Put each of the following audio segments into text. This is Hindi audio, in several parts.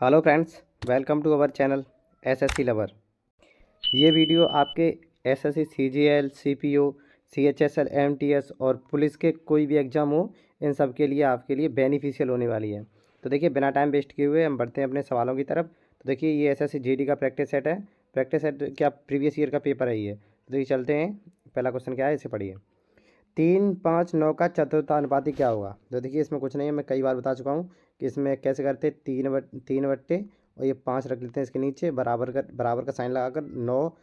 Hello friends, welcome to our channel SSC lover. ये वीडियो आपके SSC CGL, CPO, CHSL, MTS और पुलिस के कोई भी एग्ज़ाम हो, इन सब के लिए आपके लिए बेनिफिशियल होने वाली है। तो देखिए, बिना टाइम वेस्ट किए हुए हम बढ़ते हैं अपने सवालों की तरफ। तो देखिए, ये एसएससी जीडी का प्रैक्टिस सेट है। प्रैक्टिस सेट क्या प्रीवियस ईयर का पेपर है ये। तो देखिए चलते हैं, पहला क्वेश्चन क्या है इसे पढ़िए। 3, 5, 9 का चतुर्थानुपाती क्या होगा। तो देखिए इसमें कुछ नहीं है, मैं कई बार बता चुका हूँ कि इसमें कैसे करते हैं। 3 बट्टे और ये 5 रख लेते हैं इसके नीचे, बराबर का साइन लगाकर 9,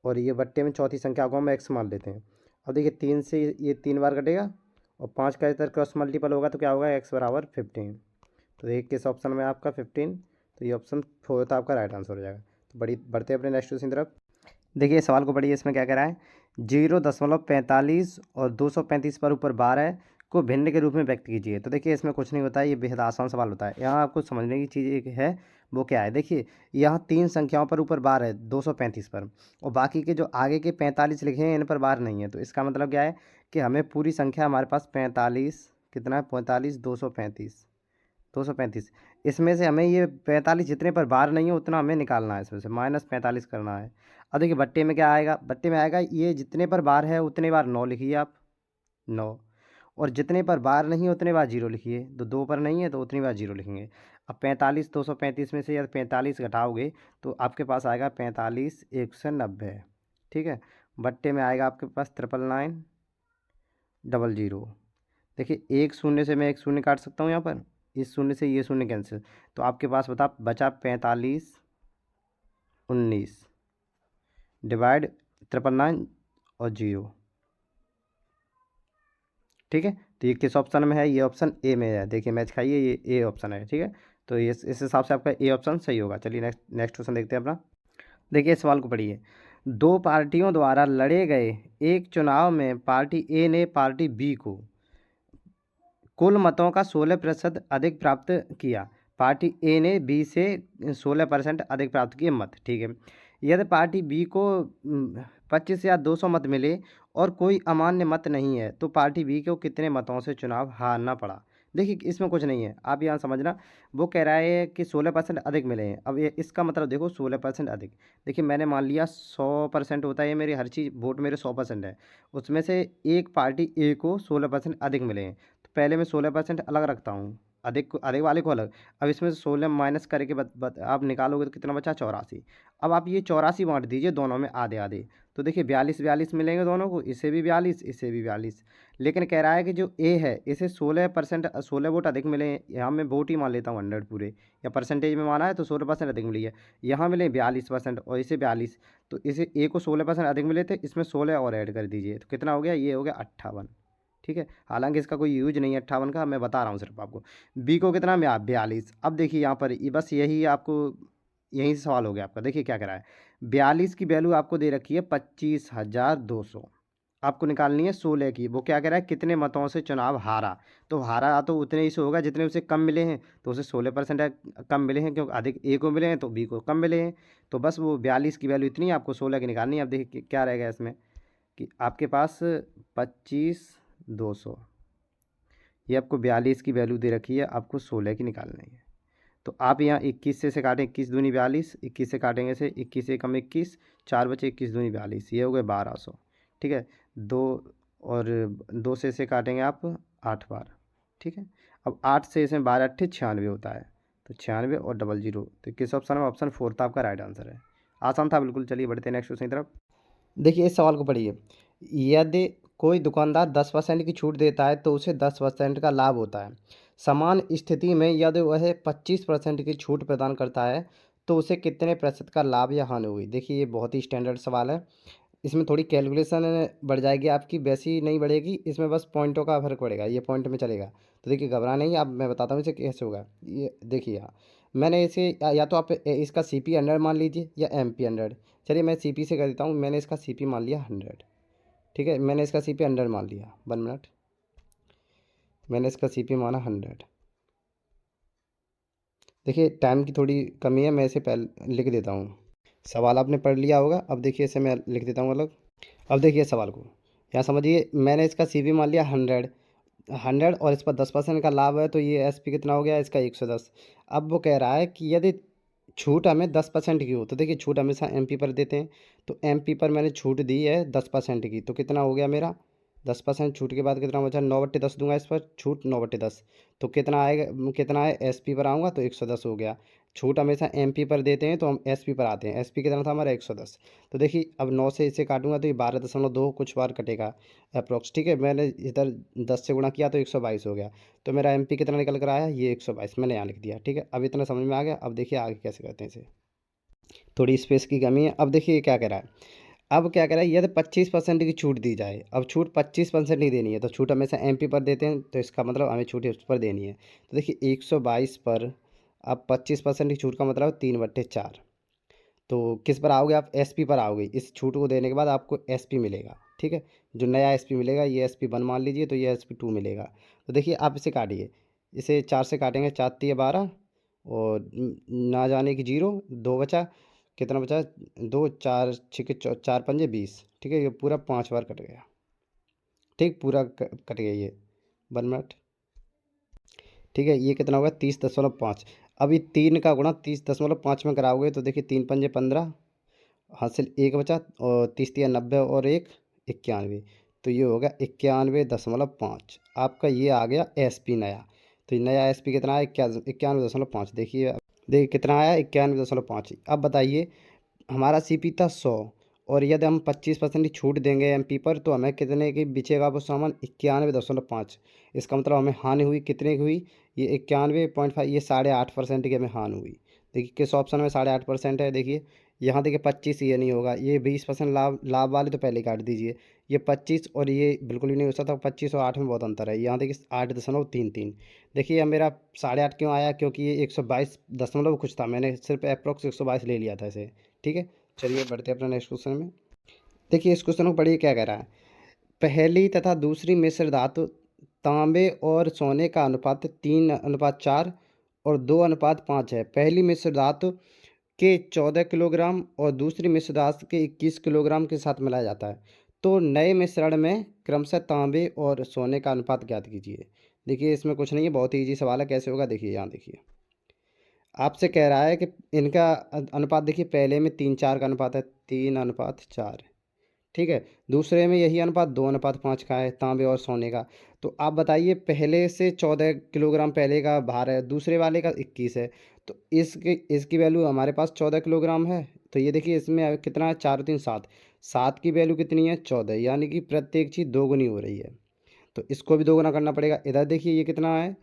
और ये बट्टे में चौथी संख्या को हम एक्स मान लेते हैं। अब देखिए 3 से ये 3 बार कटेगा और 5 का इधर क्रॉस मल्टीपल होगा तो क्या होगा, एक्स बराबर 15। तो देखिए किस ऑप्शन में आपका 15, तो ये ऑप्शन 4 तो आपका राइट आंसर हो जाएगा। तो बढ़ते हैं अपने नेक्स्ट क्वेश्चन तरफ। देखिए सवाल को पढ़िए, इसमें क्या कह रहा है। 0.45 और 235 पर ऊपर 12 को भिन्न के रूप में व्यक्त कीजिए। तो देखिए इसमें कुछ नहीं होता है, ये बेहद आसान सवाल होता है। यहाँ आपको समझने की चीज़ एक है, वो क्या है। देखिए यहाँ 3 संख्याओं पर ऊपर 12 है 235 पर, और बाकी के जो आगे के 45 लिखे हैं इन पर 12 नहीं है। तो इसका मतलब क्या है कि हमें पूरी संख्या हमारे पास 45, कितना है 45, 235, इसमें से हमें ये 45 जितने पर बार नहीं है उतना हमें निकालना है, इसमें से -45 करना है। अब देखिए बट्टे में क्या आएगा, बट्टे में आएगा ये जितने पर बार है उतने बार 9 लिखिए आप, 9, और जितने पर बार नहीं है उतने बार 0 लिखिए। तो 2 पर नहीं है तो उतनी बार 0 लिखेंगे। अब 45 235 में से यदि 45 घटाओगे तो आपके पास आएगा 45 190। ठीक है, बट्टे में आएगा आपके पास 99900। देखिए एक शून्य से मैं एक शून्य काट सकता हूँ यहाँ पर, इस शून्य से ये शून्य कैंसिल, तो आपके पास बचा 45 19 डिवाइड 999 और 0। ठीक है, तो ये किस ऑप्शन में है, ये ऑप्शन ए में है। देखिए मैच खाइए, ये ए ऑप्शन है। ठीक है, तो ये इस हिसाब से आपका ए ऑप्शन सही होगा। चलिए नेक्स्ट क्वेश्चन देखते हैं अपना। देखिए सवाल को पढ़िए। दो पार्टियों द्वारा लड़े गए एक चुनाव में पार्टी ए ने पार्टी बी को कुल मतों का 16% अधिक प्राप्त किया। पार्टी ए ने बी से 16% अधिक प्राप्त किए मत। ठीक है, यदि पार्टी बी को 25 या 200 मत मिले और कोई अमान्य मत नहीं है तो पार्टी बी को कितने मतों से चुनाव हारना पड़ा। देखिए इसमें कुछ नहीं है, आप यहाँ समझना। वो कह रहा है कि 16% अधिक मिले हैं। अब ये इसका मतलब देखो 16% अधिक। देखिए मैंने मान लिया 100% होता है, ये मेरी हर चीज़ वोट मेरे 100% है, उसमें से एक पार्टी ए को 16% अधिक मिले हैं। पहले मैं 16% अलग रखता हूँ, अधिक अधिक वाले को अलग। अब इसमें से 16 माइनस करके आप निकालोगे तो कितना बचा, 84। अब आप ये 84 बांट दीजिए दोनों में आधे आधे। तो देखिए 42 मिलेंगे दोनों को, इसे भी 42 इसे भी 42। लेकिन कह रहा है कि जो ए है इसे 16% 16 वोट अधिक मिले हैं। यहाँ मैं वोट ही मान लेता हूँ 100 पूरे, या परसेंटेज में माना है तो 16% अधिक मिली है। यहाँ मिले 42% और इसे 42, तो इसे ए को 16% अधिक मिले थे, इसमें 16 और ऐड कर दीजिए तो कितना हो गया, ये हो गया 58। ठीक है, हालांकि इसका कोई यूज नहीं है 58 का, मैं बता रहा हूँ सिर्फ आपको। बी को कितना, 42। अब देखिए यहाँ पर बस यही आपको, यहीं से सवाल हो गया आपका। देखिए क्या कह रहा है, 42 की वैल्यू आपको दे रखी है 25,200, आपको निकालनी है 16 की। वो क्या कह रहा है, कितने मतों से चुनाव हारा। तो हारा तो उतने ही से होगा जितने उसे कम मिले हैं, तो उसे 16% कम मिले हैं, क्योंकि अधिक ए को मिले हैं तो बी को कम मिले हैं। तो बस वो 42 की वैल्यू इतनी है, आपको 16 की निकालनी है। अब देखिए क्या रहेगा इसमें कि आपके पास 25,200, ये आपको 42 की वैल्यू दे रखी है, आपको 16 की निकालनी है। तो आप यहाँ 21 से काटें, 21 दूनी 42, 21 से काटेंगे से 21 से कम 21, 4 बचे, 21 दूनी 42, ये हो गए 1200। ठीक है, दो और 2 से इसे काटेंगे आप 8 बार। ठीक है, अब 8 से इसमें 12 8 96 होता है, तो 96 और 00, तो किस ऑप्शन में, ऑप्शन 4 था आपका राइट आंसर है। आसान था बिल्कुल। चलिए बढ़ते हैं नेक्स्ट क्वेश्चन की तरफ। देखिए इस सवाल को पढ़िए। यदि कोई दुकानदार 10% की छूट देता है तो उसे 10% का लाभ होता है। समान स्थिति में यदि वह 25% की छूट प्रदान करता है तो उसे कितने प्रतिशत का लाभ या हानि हुई। देखिए ये बहुत ही स्टैंडर्ड सवाल है, इसमें थोड़ी कैलकुलेशन बढ़ जाएगी आपकी, वैसी नहीं बढ़ेगी, इसमें बस पॉइंटों का फर्क पड़ेगा, ये पॉइंट में चलेगा। तो देखिए घबरा नहीं, अब मैं बताता हूँ इसे कैसे होगा। ये देखिए यहाँ मैंने इसे या तो आप इसका CP 100 मान लीजिए या MP 100। चलिए मैं CP से कर देता हूँ, मैंने इसका CP मान लिया 100। ठीक है, मैंने इसका CP 100 मान लिया, 1 मिनट, मैंने इसका CP माना 100। देखिए टाइम की थोड़ी कमी है, मैं इसे पहले लिख देता हूँ। सवाल आपने पढ़ लिया होगा, अब देखिए इसे मैं लिख देता हूँ अलग। अब देखिए सवाल को यहाँ समझिए, मैंने इसका CP मान लिया 100, 100 और इस पर 10% का लाभ है, तो ये एसपी कितना हो गया इसका 110। अब वो कह रहा है कि यदि छूट हमें 10% की हो, तो देखिए छूट हमेशा एमपी पर देते हैं, तो एमपी पर मैंने छूट दी है 10% की, तो कितना हो गया मेरा 10% छूट के बाद कितना बचा, 9/10 दूंगा इस पर छूट 9/10, तो कितना आएगा, कितना है एसपी पर आऊँगा तो 110 हो गया। छूट हमेशा एमपी पर देते हैं तो हम एसपी पर आते हैं, एसपी कितना था हमारा 110। तो देखिए अब 9 से इसे काटूंगा तो ये 12.2 कुछ बार कटेगा अप्रोक्स, ठीक है। मैंने इधर 10 से गुणा किया तो 122 हो गया, तो मेरा एमपी कितना निकल कर आया, ये 122 मैंने यहाँ लिख दिया, ठीक है। अब इतना समझ में आ गया। अब देखिए आगे कैसे करते हैं इसे, थोड़ी स्पेस की कमी है। अब देखिए ये क्या कह रहा है, अब क्या कह रहा है, यदि 25% की छूट दी जाए, अब छूट 25% ही देनी है, तो छूट हमेशा एमपी पर देते हैं, तो इसका मतलब हमें छूट उस पर देनी है। तो देखिए 122 पर अब 25% की छूट का मतलब 3/4, तो किस पर आओगे आप, एसपी पर आओगे। इस छूट को देने के बाद आपको एसपी मिलेगा, ठीक है। जो नया एसपी मिलेगा ये एसपी 1 मान लीजिए, तो ये एसपी 2 मिलेगा। तो देखिए आप इसे काटिए, इसे 4 से काटेंगे, 4×3 = 12 और ना जाने की 0, 2 बचा, कितना बचा 2, 4 6 4 पंजे 20, ठीक है। ये पूरा 5 बार कट गया, ठीक, पूरा कट गया ये 1 मिनट, ठीक है। ये कितना होगा 30.5। अब ये 3 का गुणा 30.5 में कराओगे तो देखिए 3×5 = 15, हासिल 1 बचा, और 30×3 = 90 और 1 91, तो ये हो गया 91.5 आपका, ये आ गया एसपी नया। तो ये नया एसपी कितना है, 91.5, देखिए देखिए कितना आया 91.5। अब बताइए हमारा सीपी था 100, और यदि हम 25% की छूट देंगे एमपी पर, तो हमें कितने की बिचेगा वो सामान, 91.5। इसका मतलब हमें हानि हुई कितने की हुई, ये 91.5, ये 8.5% की हमें हानि हुई। देखिए किस ऑप्शन में 8.5% है, देखिए यहाँ देखिए 25 ये नहीं होगा, ये 20% लाभ, लाभ वाले तो पहले ही काट दीजिए। ये 25 और ये बिल्कुल भी नहीं हो सकता, 25 और 8 में बहुत अंतर है, यहाँ देखिए 8.33। देखिए अब मेरा 8.5 क्यों आया, क्योंकि ये 122 दशमलव कुछ था, मैंने सिर्फ अप्रोक्स 122 ले लिया था इसे, ठीक है। चलिए बढ़ते हैं अपना नेक्स्ट क्वेश्चन में। देखिए इस क्वेश्चन को पढ़िए क्या कह रहा है, पहली तथा दूसरी मिश्र धातु तांबे और सोने का अनुपात 3:4 और 2:5 है। पहली मिश्र धातु के 14 किलोग्राम और दूसरी मिश्र धातु के 21 किलोग्राम के साथ मिलाया जाता है, तो नए मिश्रण में क्रमशः तांबे और सोने का अनुपात ज्ञात कीजिए। देखिए इसमें कुछ नहीं है, बहुत ही ईजी सवाल है, कैसे होगा देखिए, यहाँ देखिए आपसे कह रहा है कि इनका अनुपात देखिए, पहले में 3:4 का अनुपात है, 3:4, ठीक है। दूसरे में यही अनुपात 2:5 का है, तांबे और सोने का। तो आप बताइए पहले से 14 किलोग्राम पहले का भार है, दूसरे वाले का 21 है, तो इसकी इसकी वैल्यू हमारे पास 14 किलोग्राम है। तो ये देखिए इसमें कितना है, 4 और 3 7, 7 की वैल्यू कितनी है 14, यानी कि प्रत्येक चीज़ दोगुनी हो रही है, तो इसको भी दोगुना करना पड़ेगा। इधर देखिए ये कितना है,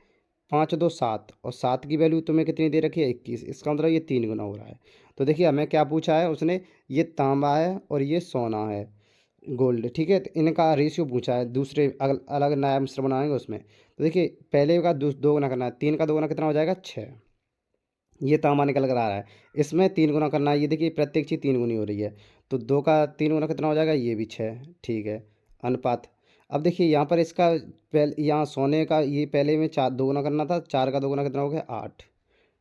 5×2 7, और 7 की वैल्यू तुम्हें कितनी दे रखी है 21, इसका मतलब ये 3 गुना हो रहा है। तो देखिए हमें क्या पूछा है उसने, ये तांबा है और ये सोना है, गोल्ड, ठीक है। तो इनका रेशियो पूछा है, दूसरे अलग अलग नया मिश्रण बनाएंगे उसमें। तो देखिए पहले का दो गुना करना है, 3 का 2 गुना कितना हो जाएगा 6, ये तांबा निकल कर आ रहा है। इसमें 3 गुना करना है, ये देखिए प्रत्येक चीज़ 3 गुनी हो रही है, तो 2 का 3 गुना कितना हो जाएगा, ये भी 6, ठीक है। अनुपात, अब देखिए यहाँ पर इसका पहले, यहाँ सोने का ये पहले में 4 2 गुना करना था, 4 का 2 गुना कितना हो गया 8,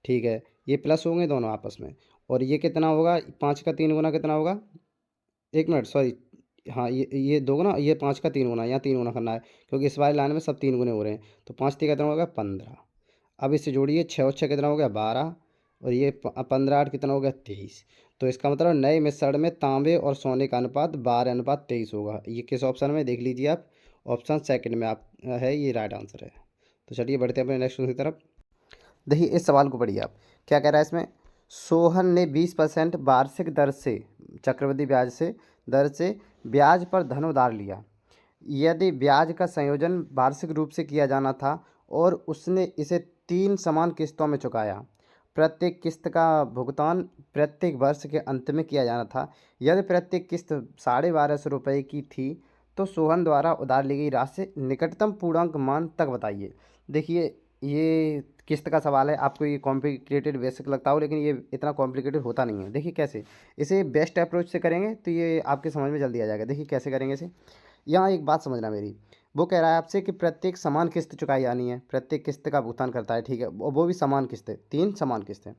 ठीक है। ये प्लस होंगे दोनों आपस में, और ये कितना होगा 5 का 3 गुना कितना होगा, 1 मिनट सॉरी, हाँ ये 2 गुना, ये 5 का 3 गुना, यहाँ 3 गुना करना है, क्योंकि इस वाली लाइन में सब 3 गुने हो रहे हैं। तो 5×3 कितना होगा 15। अब इससे जोड़िए 6 और 6 कितना हो गया 12, और ये 15 8 कितना हो गया 23। तो इसका मतलब नए मिश्रण में तांबे और सोने का अनुपात 12:23 होगा। ये किस ऑप्शन में देख लीजिए आप, ऑप्शन सेकंड में आप है, ये राइट आंसर है। तो चलिए बढ़ते हैं अपने नेक्स्ट क्वेश्चन की तरफ। देखिए इस सवाल को पढ़िए आप, क्या कह रहा है इसमें, सोहन ने 20% वार्षिक दर से, चक्रवृद्धि ब्याज से दर से ब्याज पर धन उधार लिया। यदि ब्याज का संयोजन वार्षिक रूप से किया जाना था और उसने इसे 3 समान किस्तों में चुकाया, प्रत्येक किस्त का भुगतान प्रत्येक वर्ष के अंत में किया जाना था। यदि प्रत्येक किस्त 1250 रुपये की थी, तो सोहन द्वारा उधार ली गई राशि निकटतम पूर्णांक मान तक बताइए। देखिए ये किस्त का सवाल है, आपको ये कॉम्प्लिकेटेड बेसिक लगता हो, लेकिन ये इतना कॉम्प्लिकेटेड होता नहीं है। देखिए कैसे इसे बेस्ट अप्रोच से करेंगे तो ये आपके समझ में जल्दी आ जाएगा। देखिए कैसे करेंगे इसे, यहाँ एक बात समझना मेरी, वो कह रहा है आपसे कि प्रत्येक समान किस्त चुकाई जानी है, प्रत्येक किस्त का भुगतान करता है, ठीक है, वो भी समान किस्तें, 3 समान किस्तें।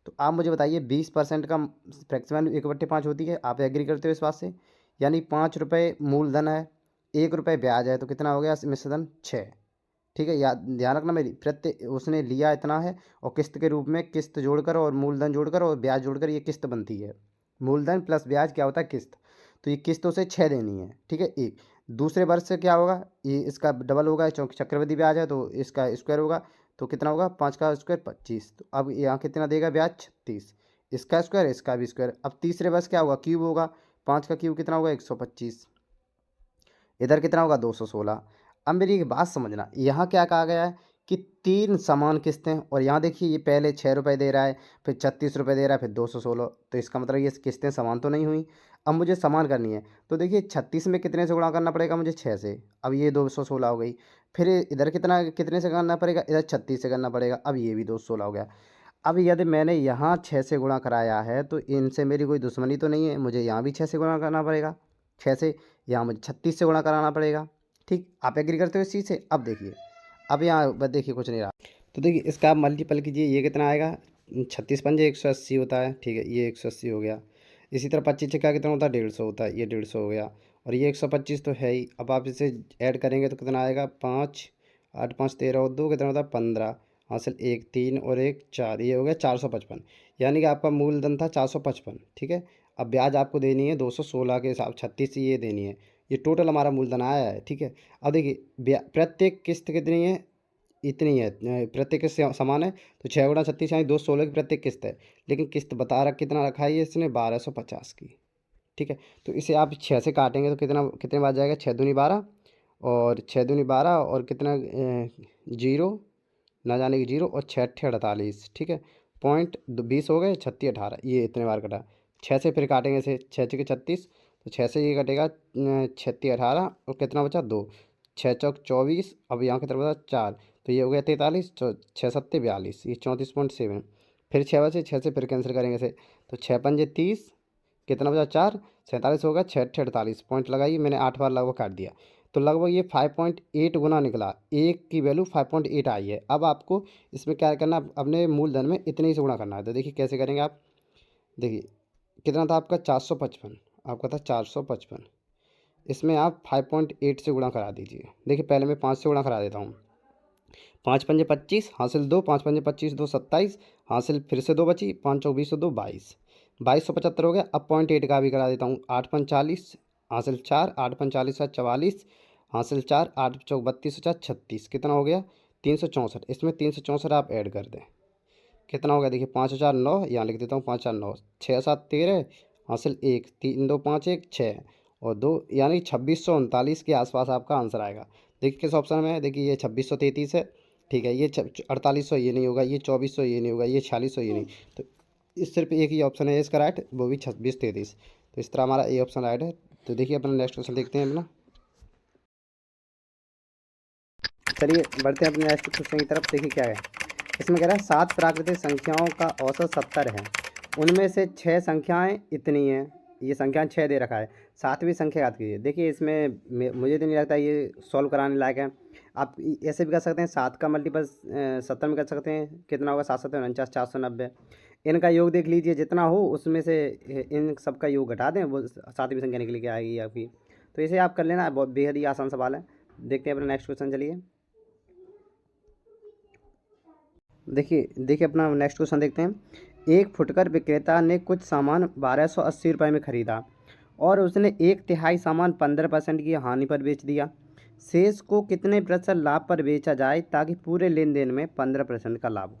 तो आप मुझे बताइए 20% का फ्रैक्शन वैल्यू 1/5 होती है, आप एग्री करते हो इस बात से, यानी 5 रुपये मूलधन है, 1 रुपये ब्याज है, तो कितना हो गया मिश्रधन 6, ठीक है, याद ध्यान रखना मेरी, प्रत्येक उसने लिया इतना है और किस्त के रूप में किस्त जोड़कर और मूलधन जोड़कर और ब्याज जोड़कर ये किस्त बनती है। मूलधन प्लस ब्याज क्या होता है? किस्त। तो ये किस्त उसे 6 देनी है, ठीक है, एक। दूसरे वर्ष से क्या होगा, ये इसका डबल होगा, चूँकि चक्रवृद्धि ब्याज है तो इसका स्क्वायर होगा। तो कितना होगा? 5 का स्क्वायर 25। तो अब यहाँ कितना देगा ब्याज? 36। इसका स्क्वायर, इसका भी स्क्वायर। अब तीसरे वर्ष क्या होगा? क्यूब होगा। 5 का क्यूब कितना होगा? 125। इधर कितना होगा? 216। अब मेरी एक बात समझना, यहाँ क्या कहा गया है कि 3 समान किस्तें, और यहाँ देखिए ये पहले 6 रुपये दे रहा है, फिर 36 रुपये दे रहा है, फिर 216। तो इसका मतलब ये किस्तें समान तो नहीं हुई। अब मुझे समान करनी है, तो देखिए 36 में कितने से गुणा करना पड़ेगा मुझे? 6 से। अब ये 216 हो गई। फिर इधर कितना, कितने से करना पड़ेगा? इधर 36 से करना पड़ेगा। अब ये भी 216 हो गया। अब यदि मैंने यहाँ 6 से गुणा कराया है तो इनसे मेरी कोई दुश्मनी तो नहीं है, मुझे यहाँ भी 6 से गुणा करना पड़ेगा। 6 से यहाँ मुझे 36 से गुणा कराना पड़ेगा। ठीक, आप एग्री करते हो इस चीज़ से? अब देखिए, अब यहाँ बस देखिए कुछ नहीं रहा। तो देखिए इसका आप मल्टीपल कीजिए, ये कितना आएगा? 36 पंजे 180 होता है, ठीक है, ये 180 हो गया। इसी तरह 25 छक्का कितना होता है? 150 होता है, ये 150 हो गया। और ये 125 तो है ही। अब आप इसे ऐड करेंगे तो कितना आएगा? 5 8 5 13 और 2 कितना होता है? 15। हासिल 1 3 और 1 4, ये हो गया 455। यानी कि आपका मूलधन था 455, ठीक है। अब ब्याज आपको देनी है 216 के हिसाब, 36 ये देनी है। ये टोटल हमारा मूलधन आया है, ठीक है। अब देखिए प्रत्येक किस्त कितनी है? इतनी है। प्रत्येक किस्त समान है, तो 6 गुणा 36 यानी 216 की प्रत्येक किस्त है। लेकिन किस्त बता रहा कितना रखा है ये इसने? 1250 की, ठीक है। तो इसे आप 6 से काटेंगे तो कितना, कितने बार जाएगा? 6 दूनी 12, और 6 दूनी 12 और कितना जीरो, ना जाने की जीरो, और 6 अट्ठे 48, ठीक है। पॉइंट 20 हो गए, 36 18, ये इतने बार कटा। 6 से फिर काटेंगे इसे, 6 छके 36, तो 6 से ये कटेगा 36 18, और कितना बचा? 2। 6 चौक 24, अब यहाँ की तरफ बचा 4, तो ये हो गया 43, 6 सत्ते 42, ये 34.7। फिर 6 बचे, 6 से फिर कैंसिल करेंगे इसे, तो 6 पंजे 30, कितना बचा? 4, 47 होगा, 6 अट्ठे 48, पॉइंट लगाइए, मैंने 8 बार लगभग काट दिया। तो लगभग ये 5.8 गुना निकला, एक की वैल्यू 5.8 आई है। अब आपको इसमें क्या करना, अपने मूलधन में इतने ही से गुणा करना है। तो देखिए कैसे करेंगे आप। देखिए कितना था आपका? 455, आपका था 455। इसमें आप 5.8 से गुणा करा दीजिए। देखिए पहले मैं 5 से गुणा करा देता हूँ। 5 पंजे 25, हासिल 2, 5 पंजे 25 2 27, हासिल फिर से 2 बची, 5 चौक 20 2 22, 2275 हो गया। अब 0.8 का भी करा देता हूँ। 8 पंज 40, हासिल 4, 8 पंज 40 7 44, हासिल 4, 8 चौक 32 4 36, कितना हो गया? 364। इसमें 364 आप ऐड कर दें, कितना हो गया? देखिए 5 4 9, यहाँ लिख देता हूँ 5 4 9, 6 7 13, हासिल 1 3 2 5 1 6 और 2, यानी 2639 के आसपास आपका आंसर आएगा। देखिए किस ऑप्शन में है? देखिए ये 2633 है, ठीक है। ये 4800 ये नहीं होगा, ये 2400 ये नहीं होगा, ये 4600 ये नहीं। तो इस सिर्फ एक ही ऑप्शन है इसका राइट, वो भी 2633। तो इस तरह हमारा ए ऑप्शन राइट है। तो देखिए अपना नेक्स्ट क्वेश्चन देखते हैं अपना। चलिए बढ़ते हैं अपने नेक्स्ट क्वेश्चन की तरफ। देखिए क्या है इसमें, कह रहा है 7 प्राकृतिक संख्याओं का औसत 70 है, उनमें से 6 संख्याएं इतनी हैं। ये संख्या 6 दे रखा है, 7वीं संख्या याद कीजिए। देखिए इसमें मुझे तो नहीं लगता ये सॉल्व कराने लायक है। आप ऐसे भी कर सकते हैं, 7 का मल्टीपल 70 में कर सकते हैं। कितना होगा? 7 7 49, 490। इनका योग देख लीजिए, जितना हो उसमें से इन सब का योग घटा दें, वो 7वीं संख्या निकल के आएगी आपकी। तो इसे आप कर लेना, बहुत बेहद ही आसान सवाल है। देखते हैं अपना नेक्स्ट क्वेश्चन। चलिए देखिए अपना नेक्स्ट क्वेश्चन देखते हैं। एक फुटकर विक्रेता ने कुछ सामान 1280 रुपये में ख़रीदा और उसने 1/3 सामान 15% की हानि पर बेच दिया। शेष को कितने प्रतिशत लाभ पर बेचा जाए ताकि पूरे लेन देन में 15% का लाभ हो?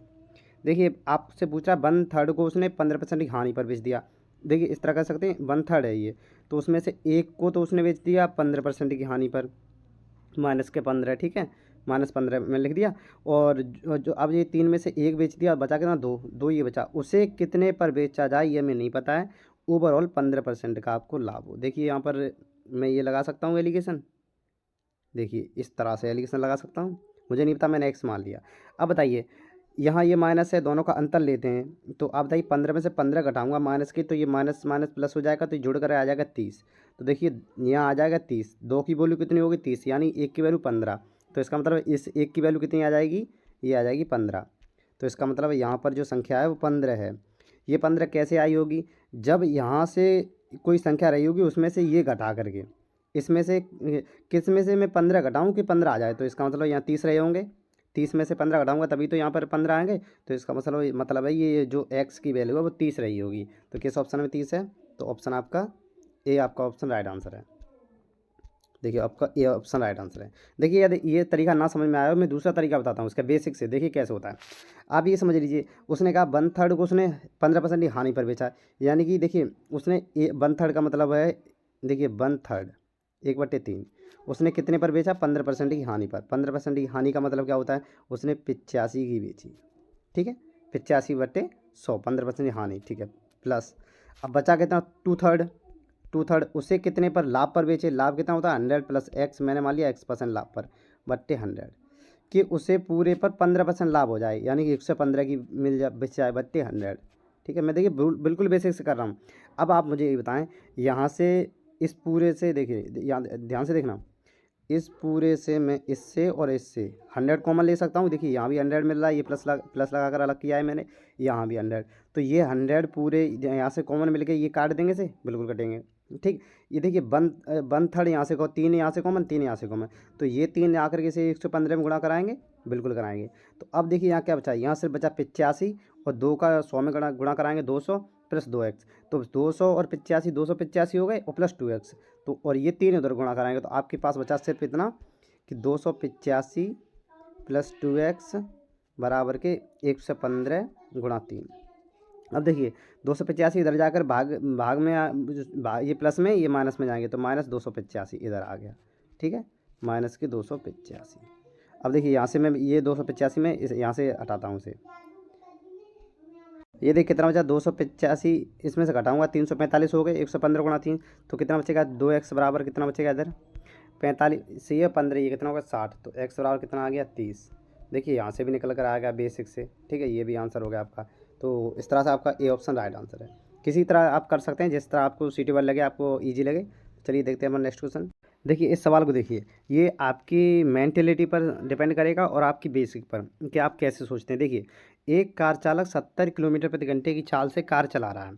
देखिए आपसे पूछा 1/3 को उसने 15% की हानि पर बेच दिया। देखिए इस तरह कर सकते हैं, 1/3 है ये, तो उसमें से एक को तो उसने बेच दिया 15% की हानि पर, माइनस के 15, ठीक है, -15 मैंने लिख दिया। और जो अब ये 3 में से एक बेच दिया, बचा कितना? 2 2 ये बचा, उसे कितने पर बेचा जाए ये हमें नहीं पता है। ओवरऑल 15% का आपको लाभ हो। देखिए यहाँ पर मैं ये लगा सकता हूँ एलिगेशन, देखिए इस तरह से एलिगेशन लगा सकता हूँ। मुझे नहीं पता, मैंने एक्स मान लिया। अब बताइए यहाँ ये माइनस है, दोनों का अंतर लेते हैं। तो आप बताइए 15 में से 15 घटाऊंगा माइनस की, तो ये माइनस माइनस प्लस हो जाएगा, तो ये जुड़ कर आ जाएगा 30। तो देखिए यहाँ आ जाएगा 30, 2 की वैल्यू कितनी होगी? 30, यानी 1 की वैल्यू 15। तो इसका मतलब इस 1 की वैल्यू कितनी आ जाएगी? ये आ जाएगी 15। तो इसका मतलब यहाँ पर जो संख्या है वो 15 है। ये 15 कैसे आई होगी? जब यहाँ से कोई संख्या रही होगी उसमें से ये घटा करके, इसमें से किस में से मैं 15 घटाऊँ कि 15 आ जाए, तो इसका मतलब यहाँ 30 रहे होंगे। 30 में से 15 घटाऊंगा तभी तो यहाँ पर 15 आएंगे। तो इसका मतलब है ये जो एक्स की वैल्यू है वो 30 रही होगी। तो किस ऑप्शन में 30 है? तो ऑप्शन आपका ए, आपका ऑप्शन राइट आंसर है। देखिए आपका ए ऑप्शन राइट आंसर है। देखिए यदि ये तरीका ना समझ में आया, मैं दूसरा तरीका बताता हूँ इसका बेसिक से, देखिए कैसे होता है। आप ये समझ लीजिए, उसने कहा 1/3 को उसने 15% की हानि पर बेचा, यानी कि देखिए उसने 1/3 का मतलब है, देखिए 1/3 1/3 उसने कितने पर बेचा? 15% की हानि पर। 15% की हानि का मतलब क्या होता है? उसने 85 की बेची, ठीक है, 85/100, 15% की हानि, ठीक है, प्लस अब बचा कितना? 2/3, 2/3 उसे कितने पर? लाभ पर बेचे। लाभ कितना होता है? 100 प्लस एक्स, मैंने मान लिया x% लाभ पर, बट्टे 100, कि उसे पूरे पर 15% लाभ हो जाए, यानी कि 115 की मिल जाए, बच जाए, बट्टे 100। ठीक है, मैं देखिए बिल्कुल बेसिक से कर रहा हूँ। अब आप मुझे ये बताएं, यहाँ से इस पूरे से, देखिए यहाँ ध्यान से देखना, इस पूरे से मैं इससे और इससे 100 कॉमन ले सकता हूँ। देखिए यहाँ भी 100 मिल रहा है, ये प्लस लगा कर अलग किया है मैंने, यहाँ भी 100, तो ये 100 पूरे यहाँ से कॉमन मिल के ये काट देंगे से, बिल्कुल कटेंगे, ठीक। ये देखिए 1/3 यहाँ से, 3 यहाँ से कॉमन, 3 यहाँ से कॉमन, तो ये 3 आकर के से 115 में गुणा कराएंगे, बिल्कुल कराएंगे। तो अब देखिए यहाँ क्या बचा? यहाँ सिर्फ बचा 85, और 2 का 100 में गुणा कराएंगे, 200 प्लस 2x, तो 200 और 85, 285 हो गए, और प्लस 2x, तो और ये 3 उधर गुणा कराएंगे, तो आपके पास बचा सिर्फ इतना कि 285 प्लस 2x बराबर के 115 गुणा 3। अब देखिए 285 इधर जाकर भाग भाग में ये प्लस में, ये माइनस में जाएंगे, तो माइनस 285 इधर आ गया, ठीक है, माइनस के 285। अब देखिए यहाँ से मैं ये 285 में इस यहाँ से हटाता हूँ इसे, ये देख कितना बचा? 285 इसमें से घटाऊंगा, 345 हो गए, 115 गुणा 3, तो कितना बचेगा? 2x बराबर कितना बचेगा इधर? 45 से ये 15, ये कितना होगा? 60, तो x बराबर कितना आ गया? 30। देखिए यहाँ से भी निकल कर आ गया बेसिक से, ठीक है, ये भी आंसर हो गया आपका। तो इस तरह से आपका ए ऑप्शन राइट आंसर है। किसी तरह आप कर सकते हैं जिस तरह आपको सूटेबल लगे, आपको ईजी लगे। चलिए देखते हैं हमारा नेक्स्ट क्वेश्चन। देखिए इस सवाल को देखिए, ये आपकी मेंटेलिटी पर डिपेंड करेगा और आपकी बेसिक पर, कि आप कैसे सोचते हैं। देखिए एक कार चालक 70 किलोमीटर प्रति घंटे की चाल से कार चला रहा है,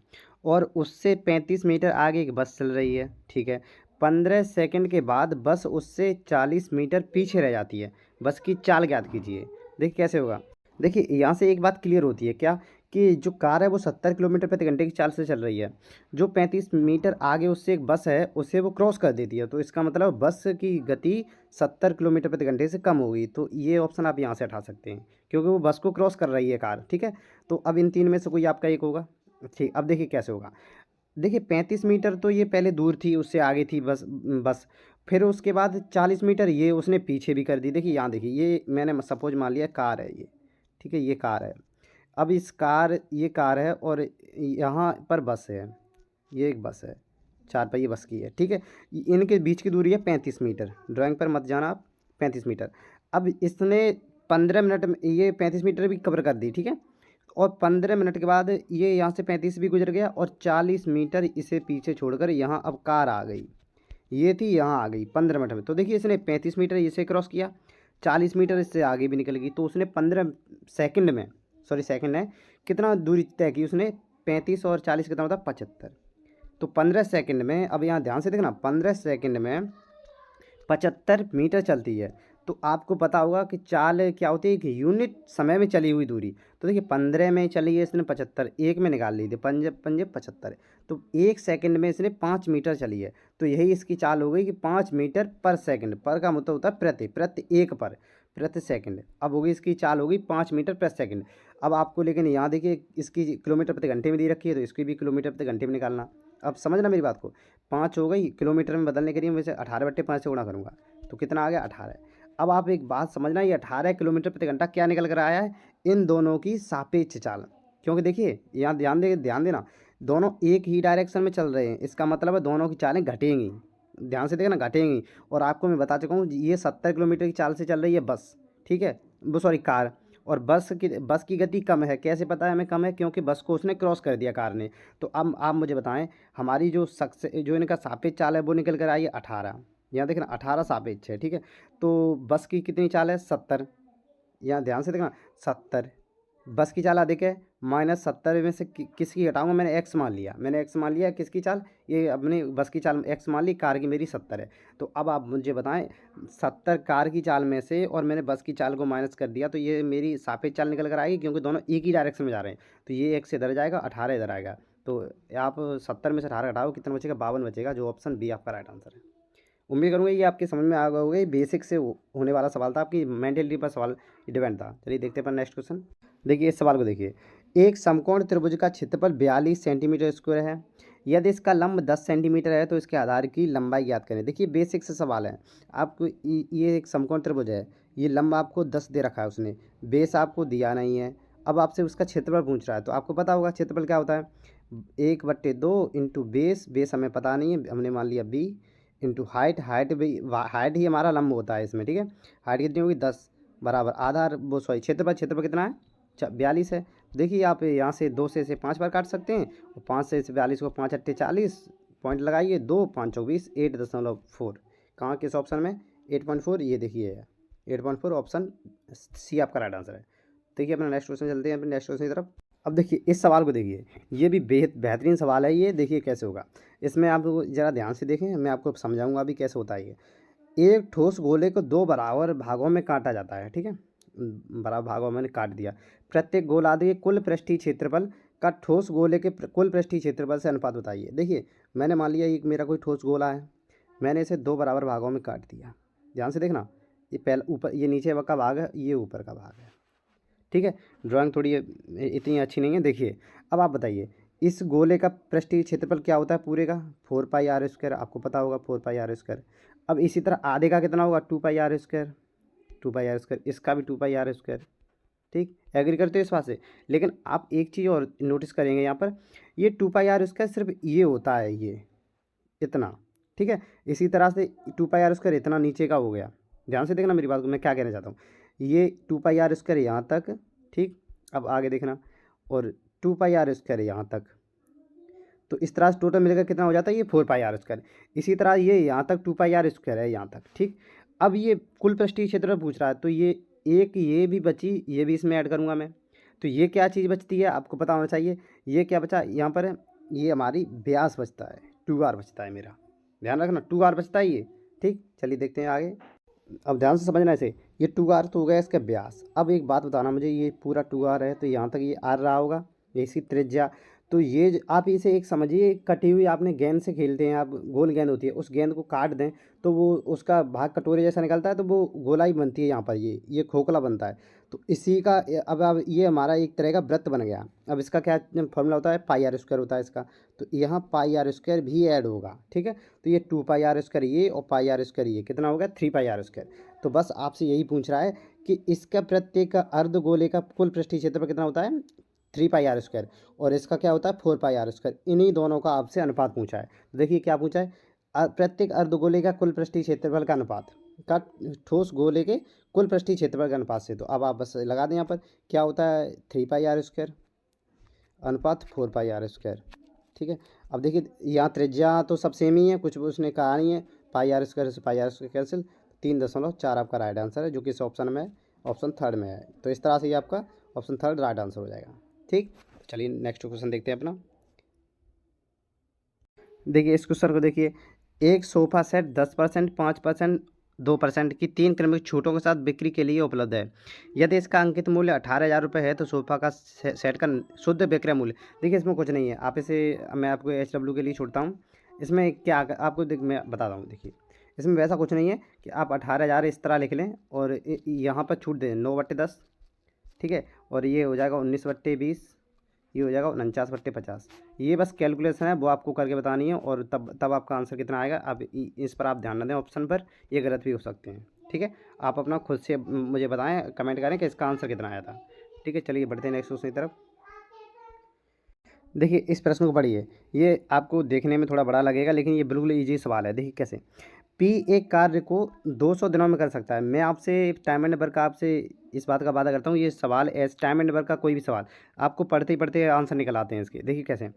और उससे 35 मीटर आगे एक बस चल रही है, ठीक है। 15 सेकंड के बाद बस उससे 40 मीटर पीछे रह जाती है। बस की चाल ज्ञात कीजिए। देखिए कैसे होगा। देखिए यहाँ से एक बात क्लियर होती है क्या, कि जो कार है वो 70 किलोमीटर प्रति घंटे की चाल से चल रही है, जो 35 मीटर आगे उससे एक बस है उसे वो क्रॉस कर देती है, तो इसका मतलब बस की गति 70 किलोमीटर प्रति घंटे से कम होगी। तो ये ऑप्शन आप यहाँ से हटा सकते हैं, क्योंकि वो बस को क्रॉस कर रही है कार, ठीक है। तो अब इन तीन में से कोई आपका एक होगा, ठीक। अब देखिए कैसे होगा। देखिए 35 मीटर तो ये पहले दूर थी, उससे आगे थी बस बस फिर उसके बाद 40 मीटर ये उसने पीछे भी कर दी। देखिए यहाँ देखिए, ये मैंने सपोज मान लिया कार है ये, ठीक है, ये कार है। अब इस कार ये कार है और यहाँ पर बस है, ये एक बस है, 4 पहिए बस की है, ठीक है। इनके बीच की दूरी है 35 मीटर, ड्राइंग पर मत जाना आप, 35 मीटर। अब इसने 15 मिनट में ये 35 मीटर भी कवर कर दी, ठीक है, और 15 मिनट के बाद ये यहाँ से 35 भी गुजर गया, और 40 मीटर इसे पीछे छोड़कर यहाँ अब कार आ गई, ये थी यहाँ आ गई 15 मिनट में। तो देखिए इसने 35 मीटर इसे क्रॉस किया, 40 मीटर इससे आगे भी निकल गई, तो उसने 15 सेकंड में, सॉरी सेकंड है, कितना दूरी तय की उसने? 35 और 40 कितना होता है? 75। तो 15 सेकंड में, अब यहाँ ध्यान से देखना, 15 सेकंड में 75 मीटर चलती है। तो आपको पता होगा कि चाल क्या होती है, कि यूनिट समय में चली हुई दूरी। तो देखिए 15 में चली है इसने 75, एक में निकाल लीजिए, पंजे पंजे 75, तो 1 सेकंड में इसने 5 मीटर चली है। तो यही इसकी चाल हो गई कि 5 मीटर पर सेकंड, पर का मतलब होता है प्रति, प्रति एक पर, प्रति सेकंड। अब होगी इसकी चाल होगी 5 मीटर प्रति सेकंड। अब आपको लेकिन यहाँ देखिए इसकी किलोमीटर प्रति घंटे में दी रखी है, तो इसकी भी किलोमीटर प्रति घंटे में निकालना। अब समझना मेरी बात को, 5 हो गई, किलोमीटर में बदलने के लिए वैसे 18/5 से गुणा करूँगा, तो कितना आ गया? 18। अब आप एक बात समझना, ये 18 किलोमीटर प्रति घंटा क्या निकल कर आया है? इन दोनों की सापेक्ष चाल। क्योंकि देखिए यहाँ ध्यान देना, दोनों एक ही डायरेक्शन में चल रहे हैं, इसका मतलब है दोनों की चालें घटेंगी। ध्यान से देखना, घटेंगी। और आपको मैं बता चुका हूँ ये 70 किलोमीटर की चाल से चल रही है बस, ठीक है, वो सॉरी कार। और बस की गति कम है। कैसे पता है हमें कम है? क्योंकि बस को उसने क्रॉस कर दिया कार ने। तो अब आप मुझे बताएं, हमारी जो इनका सापेक्ष चाल है वो निकल कर आई है 18। यहाँ देखना 18 सापेक्ष है, ठीक है। तो बस की कितनी चाल है? 70। यहाँ ध्यान से देखना 70, बस की चाल अधिक है, -70 में से किसकी घटाऊंगा, मैंने एक्स मान लिया, किसकी चाल, ये अपनी बस की चाल एक्स मान ली, कार की मेरी 70 है। तो अब आप मुझे बताएं 70 कार की चाल में से और मैंने बस की चाल को माइनस कर दिया, तो ये मेरी सापेक्ष चाल निकल कर आएगी, क्योंकि दोनों एक ही डायरेक्शन में जा रहे हैं। तो ये एक्स इधर जाएगा, 18 इधर आएगा। तो आप 70 में से 18 घटाओ, कितना बचेगा, 52 बचेगा, जो ऑप्शन बी आपका राइट आंसर है। उम्मीद करूँगा ये आपके समझ में आ गया होगा। ये बेसिक से होने वाला सवाल था, आपकी मेंटलिटी पर सवाल डिपेंड था। चलिए देखते हैं नेक्स्ट क्वेश्चन। देखिए इस सवाल को देखिए, एक समकोण त्रिभुज का क्षेत्रफल 42 सेंटीमीटर स्क्वायर है। यदि इसका लंब 10 सेंटीमीटर है तो इसके आधार की लंबाई ज्ञात करें। देखिए बेसिक से सवाल है आपको। ये एक समकोण त्रिभुज है, ये लंब आपको 10 दे रखा है उसने, बेस आपको दिया नहीं है। अब आपसे उसका क्षेत्रफल पूछ रहा है, तो आपको पता होगा क्षेत्रफल क्या होता है, 1/2 इंटू बेस, बेस हमें पता नहीं है, हमने मान लिया बी, इंटू हाइट, हाइट भी, हाइट ही हमारा लंब होता है इसमें, ठीक है। हाइट कितनी होगी 10, बराबर आधार वो सॉरी क्षेत्रफल कितना है 42 है। देखिए आप यहाँ से 2 से इसे 5 बार काट सकते हैं, और 5 से इस 42 को 5 अट्ठे 40, पॉइंट लगाइए, 2 5 24, 8.4। कहाँ किस ऑप्शन में, 8.4, ये देखिए 8.4 ऑप्शन सी आपका राइट आंसर है। देखिए अपना नेक्स्ट क्वेश्चन चलते हैं अपने नेक्स्ट क्वेश्चन की तरफ। अब देखिए इस सवाल को देखिए, ये भी बेहतरीन सवाल है ये। देखिए कैसे होगा, इसमें आप ज़रा ध्यान से देखें, मैं आपको समझाऊंगा अभी कैसे होता है ये। एक ठोस गोले को 2 बराबर भागों में काटा जाता है, ठीक है, बराबर भागों में काट दिया। प्रत्येक गोलार्ध के कुल पृष्ठीय क्षेत्रफल का ठोस गोले के कुल पृष्ठीय क्षेत्रफल से अनुपात बताइए। देखिए मैंने मान लिया एक मेरा कोई ठोस गोला है, मैंने इसे 2 बराबर भागों में काट दिया। ध्यान से देखना, ये पहला ऊपर, ये नीचे का भाग है, ये ऊपर का भाग है, ठीक है। ड्राइंग थोड़ी इतनी अच्छी नहीं है। देखिए अब आप बताइए, इस गोले का पृष्ठीय क्षेत्रफल क्या होता है पूरे का, 4πr², आपको पता होगा 4πr²। अब इसी तरह आधे का कितना होगा, 2πr², 2πr², इसका भी 2πr², ठीक। एग्री करते हो इस बात से। लेकिन आप एक चीज़ और नोटिस करेंगे यहाँ पर, ये 2πr² सिर्फ ये होता है, ये इतना, ठीक है। इसी तरह से 2πr² इतना नीचे का हो गया। ध्यान से देखना मेरी बात को, मैं क्या कहना चाहता हूँ। ये 2πr² यहाँ तक, ठीक। अब आगे देखना, और 2πr² यहाँ तक, तो इस तरह से टोटल मिलकर कितना हो जाता है, ये 4πr²। इसी तरह ये यहाँ तक 2πr² है यहाँ तक, ठीक। अब ये कुल पृष्ठीय क्षेत्र पूछ रहा है, तो ये एक ये भी बची, ये भी इसमें ऐड करूँगा मैं। तो ये क्या चीज़ बचती है आपको पता होना चाहिए। ये क्या बचा यहाँ पर, ये हमारी व्यास बचता है, 2r बचता है मेरा, ध्यान रखना 2r बचता है ये, ठीक। चलिए देखते हैं आगे। अब ध्यान से समझना इसे, ये 2r तो हो गया इसका व्यास। अब एक बात बताना मुझे, ये पूरा 2r है तो यहाँ तक ये r रहा होगा, ये इसकी त्रिज्या। तो ये आप इसे एक समझिए, कटी हुई आपने गेंद से खेलते हैं आप, गोल गेंद होती है, उस गेंद को काट दें तो वो उसका भाग कटोरे जैसा निकलता है, तो वो गोलाई बनती है यहाँ पर, ये खोखला बनता है। तो इसी का अब ये हमारा एक तरह का वृत्त बन गया। अब इसका क्या फॉर्मूला होता है, πr² होता है इसका। तो यहाँ πr² भी ऐड होगा, ठीक है। तो ये 2πr² ये और πr² ये कितना होगा, 3πr²। तो बस आपसे यही पूछ रहा है कि इसका प्रत्येक अर्धगोले का कुल पृष्ठीय क्षेत्रफल कितना होता है, 3πr², और इसका क्या होता है 4πr²। इन्हीं दोनों का आपसे अनुपात पूछा है। तो देखिए क्या पूछा है, प्रत्येक अर्धगोले का कुल पृष्ठीय क्षेत्रफल का अनुपात का ठोस गोले के कुल पृष्ठीय क्षेत्रफल के अनुपात से। तो अब आप बस लगा दें यहाँ पर, क्या होता है 3πr² अनुपात 4πr², ठीक है। अब देखिए यहाँ त्रिज्या तो सब सेम ही है, कुछ भी उसने कहा नहीं है। πr² से πr² कैंसिल, 3.4 आपका राइट आंसर है, जो कि इस ऑप्शन में, ऑप्शन थर्ड में है। तो इस तरह से ये आपका ऑप्शन थर्ड राइट आंसर हो जाएगा, ठीक। चलिए नेक्स्ट क्वेश्चन देखते हैं अपना। देखिए इस क्वेश्चन को देखिए, एक सोफ़ा सेट 10%, 5%, 2% की 3 क्रमिक छूटों के साथ बिक्री के लिए उपलब्ध है। यदि इसका अंकित मूल्य 18,000 रुपये है तो सोफ़ा का सेट का शुद्ध विक्रय मूल्य। देखिए इसमें कुछ नहीं है, आप इसे, मैं आपको HW के लिए छोड़ता हूँ। इसमें क्या आपको मैं बताता हूँ। देखिए इसमें वैसा कुछ नहीं है कि आप 18,000 इस तरह लिख लें और यहाँ पर छूट दें 9/10, ठीक है। और ये हो जाएगा 19/20, ये हो जाएगा 49/50। ये बस कैलकुलेशन है, वो आपको करके बतानी है, और तब आपका आंसर कितना आएगा। अब इस पर आप ध्यान न दें ऑप्शन पर, ये गलत भी हो सकते हैं, ठीक है। आप अपना खुद से मुझे बताएं, कमेंट करें कि इसका आंसर कितना आया था, ठीक है। चलिए बढ़ते हैं नेक्स्ट क्वेश्चन की तरफ। देखिए इस प्रश्न को पढ़िए, ये आपको देखने में थोड़ा बड़ा लगेगा लेकिन ये बिल्कुल ईजी सवाल है। देखिए कैसे, पी एक कार्य को 200 दिनों में कर सकता है। मैं आपसे टाइम एंड नंबर का आपसे इस बात का वादा करता हूँ, ये सवाल एस टाइम एंड नंबर का कोई भी सवाल आपको पढ़ते ही पढ़ते आंसर निकल आते हैं इसके। देखिए कैसे,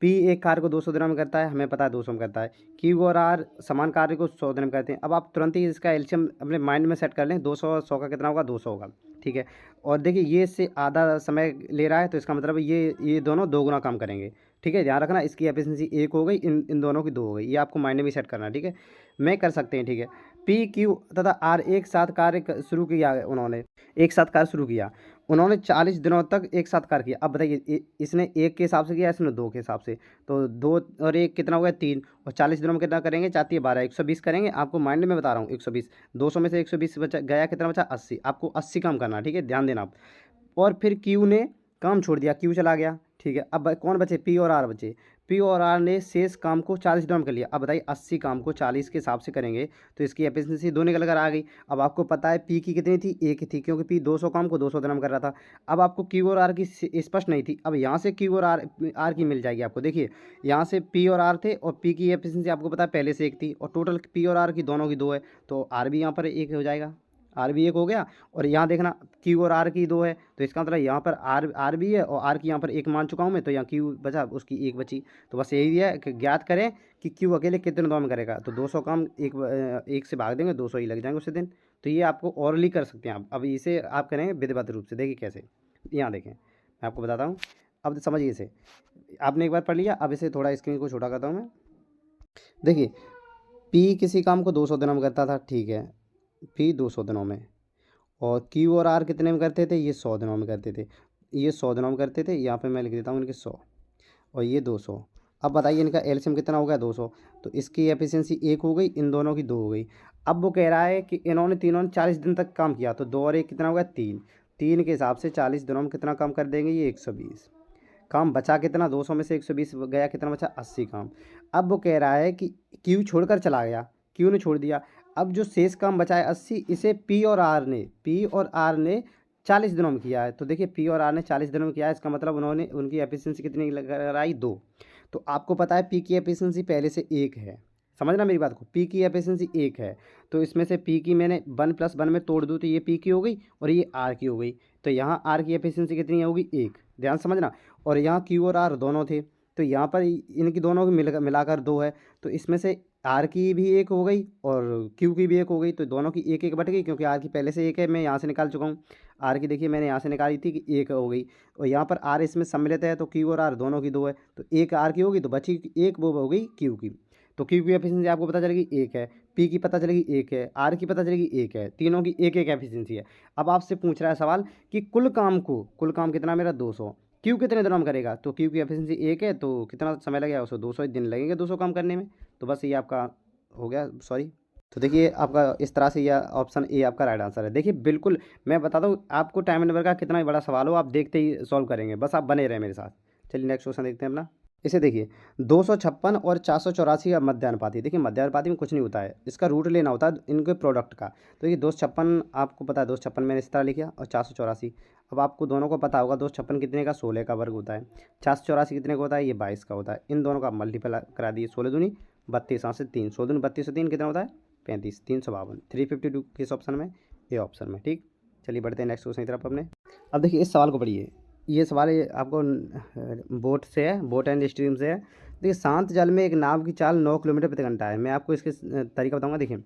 पी एक कार्य को 200 दिनों में करता है, हमें पता है 200 में करता है। क्यू और आर समान कार्य को 100 दिनों में करते हैं। अब आप तुरंत ही इसका एलसीएम अपने माइंड में सेट कर लें, 200 और 100 का कितना होगा, 200 होगा, ठीक है। और देखिए ये इससे आधा समय ले रहा है, तो इसका मतलब ये दोनों दोगुना काम करेंगे, ठीक है। ध्यान रखना, इसकी एफिशिएंसी 1 हो गई, इन दोनों की 2 हो गई, ये आपको माइंड में सेट करना है, ठीक है। मैं कर सकते हैं, ठीक है। पी क्यू तथा आर एक साथ कार्य शुरू किया, उन्होंने एक साथ कार्य शुरू किया, उन्होंने 40 दिनों तक एक साथ कार्य किया। अब बताइए, इसने 1 के हिसाब से किया, इसने 2 के हिसाब से, तो 2 और 1 कितना हो गया, 3, और 40 दिनों में कितना करेंगे, 4 12, 120 करेंगे। आपको माइंड में बता रहा हूँ, 120, 200 में से 120 बचा गया, कितना बचा, 80। आपको 80 काम करना है, ठीक है, ध्यान देना आप। और फिर क्यू ने काम छोड़ दिया, क्यू चला गया, ठीक है। अब कौन बचे, पी और आर बचे। पी और आर ने शेष काम को 40 दिनों में कर लिया। अब बताइए 80 काम को 40 के हिसाब से करेंगे, तो इसकी एफिशिएंसी 2 निकल कर आ गई। अब आपको पता है पी की कितनी थी, 1 थी, क्योंकि पी 200 काम को 200 दिनों में कर रहा था। अब आपको क्यू और आर की स्पष्ट नहीं थी, अब यहाँ से क्यू और आर की मिल जाएगी आपको। देखिए यहाँ से पी और आर थे, और पी की एफिशिएंसी आपको पता है पहले से 1 थी, और टोटल पी और आर की दोनों की 2 है, तो आर भी यहाँ पर 1 हो जाएगा, आर भी 1 हो गया। और यहाँ देखना क्यू और आर की 2 है, तो इसका मतलब यहाँ पर आर भी है, और आर की यहाँ पर 1 मान चुका हूँ मैं, तो यहाँ क्यू बचा, उसकी 1 बची। तो बस यही है कि ज्ञात करें कि क्यू अकेले कितने दिनों में करेगा, तो 200 काम एक से भाग देंगे, 200 ही लग जाएंगे उसी दिन। तो ये आपको ओरली कर सकते हैं आप। अब इसे आप करेंगे विधिवत रूप से, देखिए कैसे, यहाँ देखें मैं आपको बताता हूँ। अब समझिए इसे, आपने एक बार पढ़ लिया, अब इसे थोड़ा स्क्रीन को छोटा करता हूँ मैं। देखिए पी किसी काम को 200 दिनों में करता था, ठीक है, पी 200 दिनों में, और क्यू और आर कितने में करते थे, ये 100 दिनों में करते थे, ये 100 दिनों में करते थे। यहाँ पे मैं लिख देता हूँ इनके 100, और ये 200। अब बताइए इनका एलसीएम कितना हो गया, 200, तो इसकी एफिशिएंसी 1 हो गई, इन दोनों की 2 हो गई। अब वो कह रहा है कि इन्होंने तीनों ने 40 दिन तक काम किया, तो 2 और 1 कितना हो गया, 3, 3 के हिसाब से 40 दिनों में कितना काम कर देंगे, ये 120 काम। बचा कितना, 200 में से 120 गया, कितना बचा, 80 काम। अब वो कह रहा है कि क्यू छोड़कर चला गया, क्यू ने छोड़ दिया। अब जो शेष काम बचा है 80, इसे पी और आर ने 40 दिनों में किया है। तो देखिए पी और आर ने 40 दिनों में किया है, इसका मतलब उन्होंने उनकी एफिशिएंसी कितनी लगाई, 2। तो आपको पता है पी की एफिशिएंसी पहले से 1 है, समझना मेरी बात को, पी की एफिशिएंसी 1 है, तो इसमें से पी की मैंने 1 + 1 में तोड़ दूँ, तो ये पी की हो गई और ये आर की हो गई। तो यहाँ आर की एफिशिएंसी कितनी होगी, 1, ध्यान समझना। और यहाँ क्यू और आर दोनों थे, तो यहाँ पर इनकी दोनों की मिलाकर 2 है, तो इसमें से आर की भी 1 हो गई और क्यू की भी 1 हो गई, तो दोनों की 1 1 बट गई, क्योंकि आर की पहले से 1 है, मैं यहाँ से निकाल चुका हूँ। आर की देखिए मैंने यहाँ से निकाली थी कि 1 हो गई, और यहाँ पर आर इसमें सम्मिलित है, तो क्यू और आर दोनों की 2 है, तो 1 आर की होगी, तो बची 1 वो हो गई क्यू की। तो क्यू की एफिशिएंसी आपको पता चलेगी 1 है, पी की पता चलेगी 1 है, आर की पता चलेगी 1 है, तीनों की 1 1 एफिशिएंसी है। अब आपसे पूछ रहा है सवाल कि कुल काम कितना मेरा, 200, क्यू कितने दिनों में करेगा, तो क्यू की एफिशिएंसी 1 है, तो कितना समय लगेगा उसको, 200 दिन लगेंगे 200 काम करने में। तो बस ये आपका हो गया, सॉरी। तो देखिए आपका इस तरह से यह ऑप्शन ए आपका राइट आंसर है। देखिए बिल्कुल मैं बताता हूँ आपको, टाइम नंबर का कितना भी बड़ा सवाल हो आप देखते ही सॉल्व करेंगे, बस आप बने रहे मेरे साथ। चलिए नेक्स्ट क्वेश्चन देखते हैं अपना। इसे देखिए 256 और 484 का मध्यानुपाती। देखिए मध्यानुपाती में कुछ नहीं होता है, इसका रूट लेना होता है इनके प्रोडक्ट का। तो ये 256 आपको पता है, 256 मैंने इस तरह लिखा, और 484, अब आपको दोनों को पता होगा 256 कितने का, 16 का वर्ग होता है। 484 कितने का होता है, ये 22 का होता है। इन दोनों का मल्टीपल करा दिए, 16 दूनी 32, 7 से 3, 16 दूनी 32 से 3 कितना होता है, 35, 352, 352 किस ऑप्शन में, ये ऑप्शन में, ठीक। चलिए बढ़ते हैं नेक्स्ट क्वेश्चन की तरफ अपने। अब देखिए इस सवाल को पढ़िए, ये सवाल आपको बोट से है, बोट एंड स्ट्रीम से है। देखिए शांत जल में एक नाव की चाल 9 किलोमीटर प्रति घंटा है। मैं आपको इसके तरीका बताऊंगा। देखिए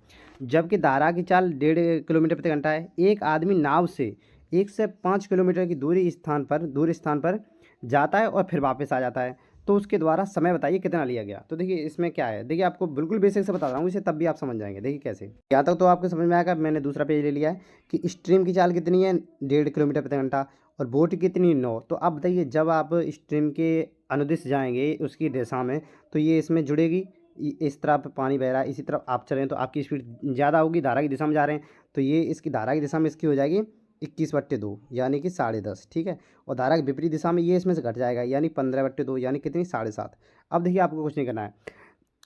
जबकि धारा की चाल 1.5 किलोमीटर प्रति घंटा है, एक आदमी नाव से 1 से 5 किलोमीटर की दूरी स्थान पर जाता है और फिर वापस आ जाता है, तो उसके द्वारा समय बताइए कितना लिया गया। तो देखिए इसमें क्या है, देखिए आपको बिल्कुल बेसिक से बता रहा हूँ इसे, तब भी आप समझ जाएंगे। देखिए कैसे, यहाँ तक तो आपको समझ में आएगा। मैंने दूसरा पेज ले लिया है कि स्ट्रीम की चाल कितनी है, 1.5 किलोमीटर प्रति घंटा, और बोट कितनी, 9। तो अब बताइए जब आप स्ट्रीम के अनुदिश जाएंगे उसकी दिशा में, तो ये इसमें जुड़ेगी, इस तरफ पानी बह रहा है, इसी तरफ आप चल रहे हैं, तो आपकी स्पीड ज़्यादा होगी, धारा की दिशा में जा रहे हैं, तो ये इसकी धारा की दिशा में इसकी हो जाएगी 21/2 यानी कि 10.5, ठीक है। और धारा की विपरीत दिशा में ये इसमें से घट जाएगा, यानी 15/2 यानी कितनी, 7.5। अब देखिए आपको कुछ नहीं करना है,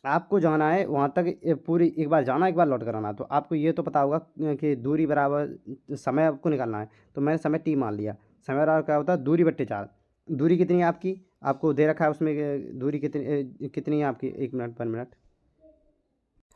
आपको जाना है वहाँ तक, पूरी एक बार जाना एक बार लौट कर आना। तो आपको ये तो पता होगा कि दूरी बराबर समय आपको निकालना है, तो मैंने समय टी मान लिया। समय बराबर क्या होता है, दूरी बट्टे 4। दूरी कितनी है आपकी, आपको दे रखा है उसमें दूरी कितनी है आपकी, 1 मिनट 1 मिनट,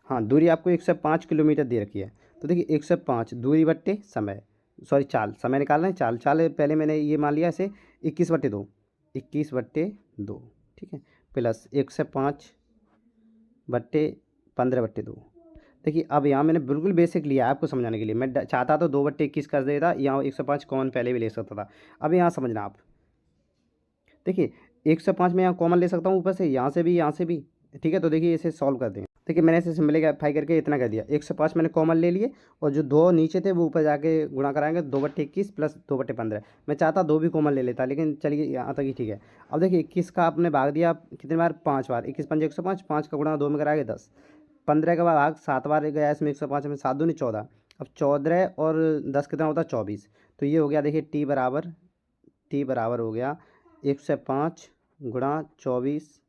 हाँ दूरी आपको 105 किलोमीटर दे रखी है। तो देखिए 105 दूरी बट्टे समय, सॉरी चाल, समय निकालना है, चाल पहले मैंने ये मान लिया इसे 21/2, 21/2, ठीक है। प्लस 105/15/2। देखिए अब यहाँ मैंने बिल्कुल बेसिक लिया आपको समझाने के लिए। मैं चाहता तो 2/21 कर देता, यहाँ 105 कॉमन पहले भी ले सकता था। अब यहाँ समझना आप, देखिए 105 में यहाँ कॉमन ले सकता हूँ ऊपर से, यहाँ से भी, यहाँ से भी। ठीक है, तो देखिए इसे सॉल्व कर देंगे। देखिए मैंने इसे सिंपलीफाई करके इतना कर दिया, 105 मैंने कॉमन ले लिए और जो दो नीचे थे वो ऊपर जाके गुणा कराएंगे, 2/21 प्लस 2/15। मैं चाहता दो भी कॉमन ले लेता, लेकिन चलिए यहाँ तक ही ठीक है। अब देखिए 21 का आपने भाग दिया कितने बार, 5 बार। 21 पंजे 105, 5 का गुणा 2 में कराएंगे 10। 15 का भाग 7 बार गया इसमें, 105 में 7 दूनी 14। अब 14 और 10 कितना होता है, 24। तो ये हो गया देखिए टी बराबर हो गया 105 गुणा 24,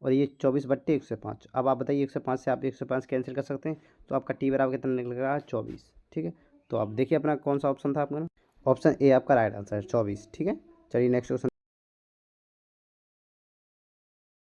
और ये 24/105। अब आप बताइए 105 से आप 105 कैंसिल कर सकते हैं, तो आपका टी बराबर कितना निकलेगा, 24। ठीक है, तो आप देखिए अपना कौन सा ऑप्शन था आपका, ऑप्शन ए आपका राइट आंसर है 24। ठीक है, चलिए नेक्स्ट क्वेश्चन।